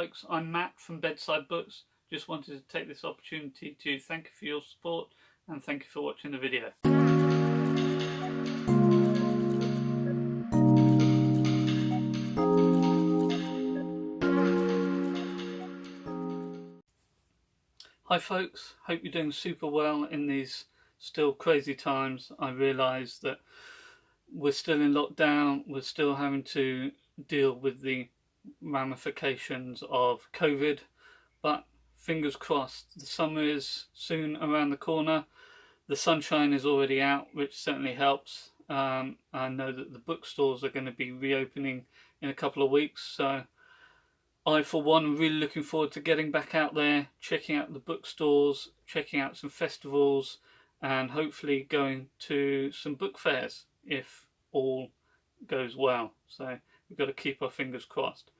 folks, I'm Matt from Bedside Books. Just wanted to take this opportunity to thank you for your support and thank you for watching the video. Hi folks, hope you're doing super well in these still crazy times. I realise that we're still in lockdown, we're still having to deal with the ramifications of COVID, but fingers crossed, the summer is soon around the corner. The sunshine is already out, which certainly helps. I know that the bookstores are going to be reopening in a couple of weeks, so I, for one, am really looking forward to getting back out there, checking out the bookstores, checking out some festivals, and hopefully going to some book fairs if all goes well. So we've got to keep our fingers crossed.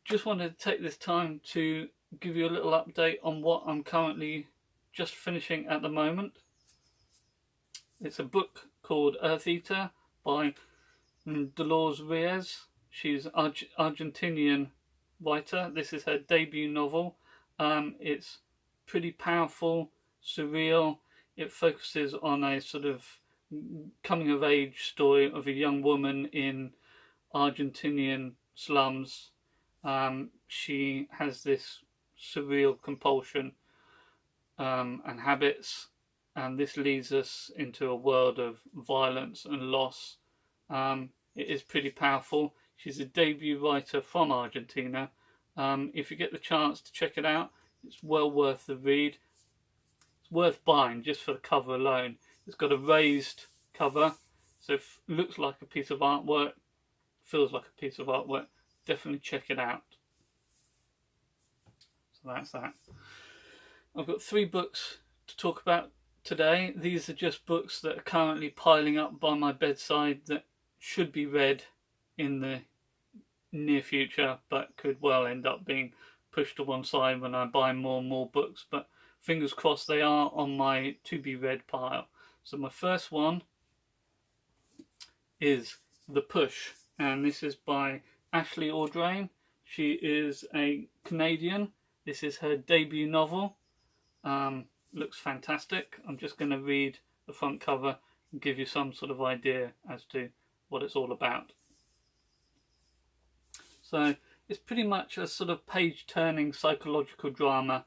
Just wanted to take this time to give you a little update on what I'm currently just finishing at the moment. It's a book called Earth Eater by Dolores Reyes. She's Argentinian writer. This is her debut novel. It's pretty powerful, surreal. It focuses on a sort of coming of age story of a young woman in Argentinian slums. She has this surreal compulsion and habits, and this leads us into a world of violence and loss. It is pretty powerful. She's a debut writer from Argentina. If you get the chance to check it out, it's well worth the read. It's worth buying just for the cover alone. It's got a raised cover, so it looks like a piece of artwork, feels like a piece of artwork. Definitely check it out. So that's that. I've got 3 books to talk about today. These are just books that are currently piling up by my bedside that should be read in the near future, but could well end up being pushed to one side when I buy more and more books. But fingers crossed, they are on my to be read pile. So my first one is The Push, and this is by Ashley Audrain. She is a Canadian. This is her debut novel. Looks fantastic. I'm just going to read the front cover and give you some sort of idea as to what it's all about. So it's pretty much a sort of page-turning psychological drama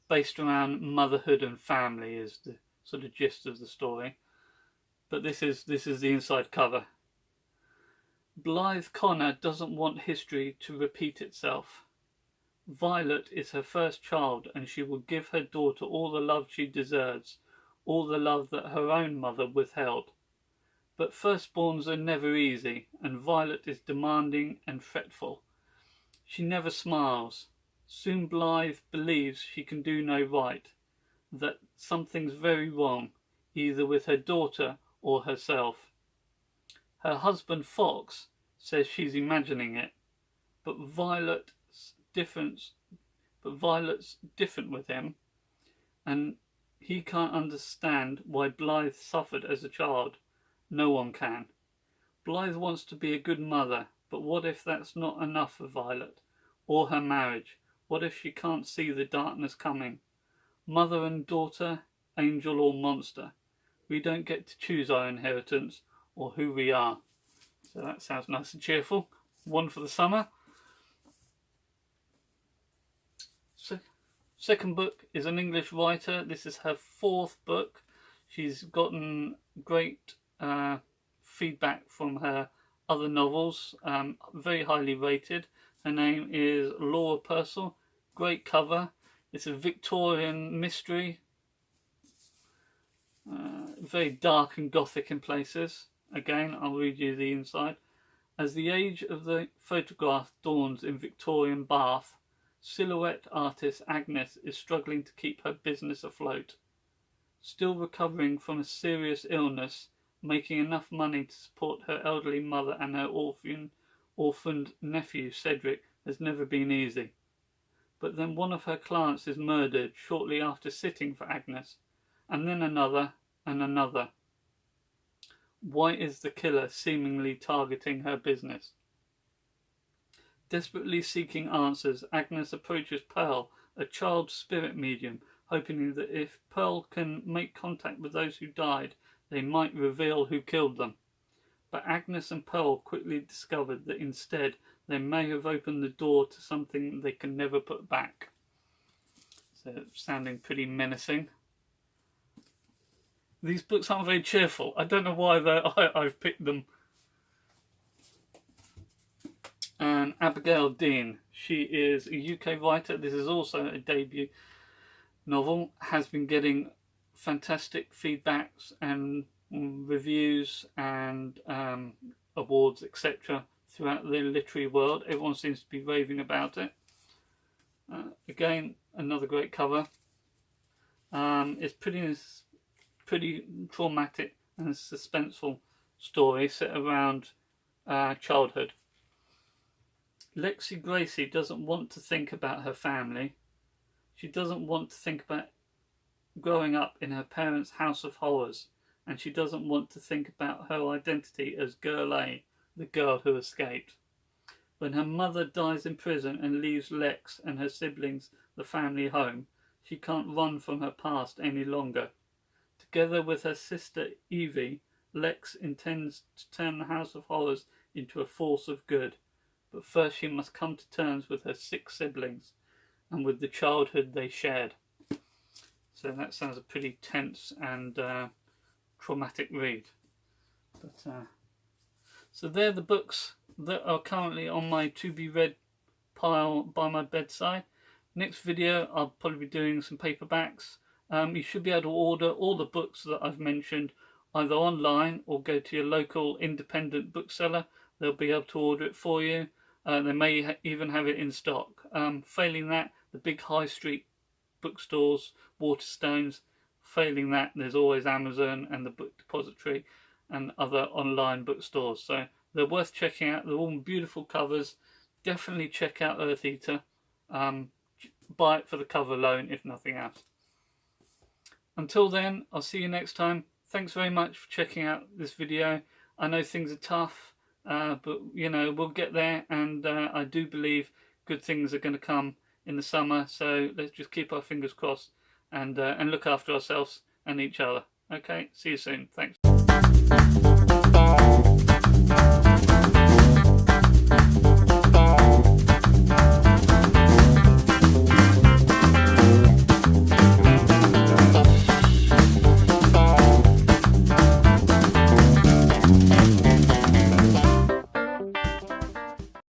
based around motherhood and family is the sort of gist of the story. But this is the inside cover. Blythe Connor doesn't want history to repeat itself. Violet is her first child, and she will give her daughter all the love she deserves, all the love that her own mother withheld. But firstborns are never easy, and Violet is demanding and fretful. She never smiles. Soon Blythe believes she can do no right, that something's very wrong, either with her daughter or herself. Her husband Fox says she's imagining it, but Violet's different with him, and he can't understand why Blythe suffered as a child. No one can. Blythe wants to be a good mother, but what if that's not enough for Violet, or her marriage? What if she can't see the darkness coming? Mother and daughter, angel or monster. We don't get to choose our inheritance or who we are. So that sounds nice and cheerful. One for the summer. Second book is an English writer. This is her 4th book. She's gotten great feedback from her other novels, very highly rated. Her name is Laura Purcell. Great cover. It's a Victorian mystery, very dark and gothic in places. Again, I'll read you the inside. As the age of the photograph dawns in Victorian Bath, silhouette artist Agnes is struggling to keep her business afloat. Still recovering from a serious illness, making enough money to support her elderly mother and her orphaned nephew Cedric has never been easy. But then one of her clients is murdered shortly after sitting for Agnes, and then another and another. Why is the killer seemingly targeting her business? Desperately seeking answers, Agnes approaches Pearl, a child spirit medium, hoping that if Pearl can make contact with those who died, they might reveal who killed them. But Agnes and Pearl quickly discovered that instead they may have opened the door to something they can never put back. So, sounding pretty menacing. These books aren't very cheerful. I don't know why I've picked them. And Abigail Dean. She is a UK writer. This is also a debut novel. Has been getting fantastic feedbacks and reviews and awards, etc. throughout the literary world. Everyone seems to be raving about it. Again, another great cover. It's pretty traumatic and suspenseful story set around childhood. Lexi Gracie doesn't want to think about her family. She doesn't want to think about growing up in her parents' house of horrors, and she doesn't want to think about her identity as Girl A, the girl who escaped. When her mother dies in prison and leaves Lex and her siblings the family home, she can't run from her past any longer. Together with her sister Evie, Lex intends to turn the House of Horrors into a force of good. But first she must come to terms with her 6 siblings and with the childhood they shared. So that sounds a pretty tense and traumatic read. But so they're the books that are currently on my to be read pile by my bedside. Next video I'll probably be doing some paperbacks. You should be able to order all the books that I've mentioned either online or go to your local independent bookseller. They'll be able to order it for you. They may even have it in stock. Failing that, the big high street bookstores, Waterstones. Failing that, there's always Amazon and the Book Depository and other online bookstores. So they're worth checking out. They're all beautiful covers. Definitely check out Earth Eater. Buy it for the cover alone, if nothing else. Until then, I'll see you next time. Thanks very much for checking out this video. I know things are tough, but you know, we'll get there, and I do believe good things are going to come in the summer. So let's just keep our fingers crossed and look after ourselves and each other. Okay, see you soon. Thanks.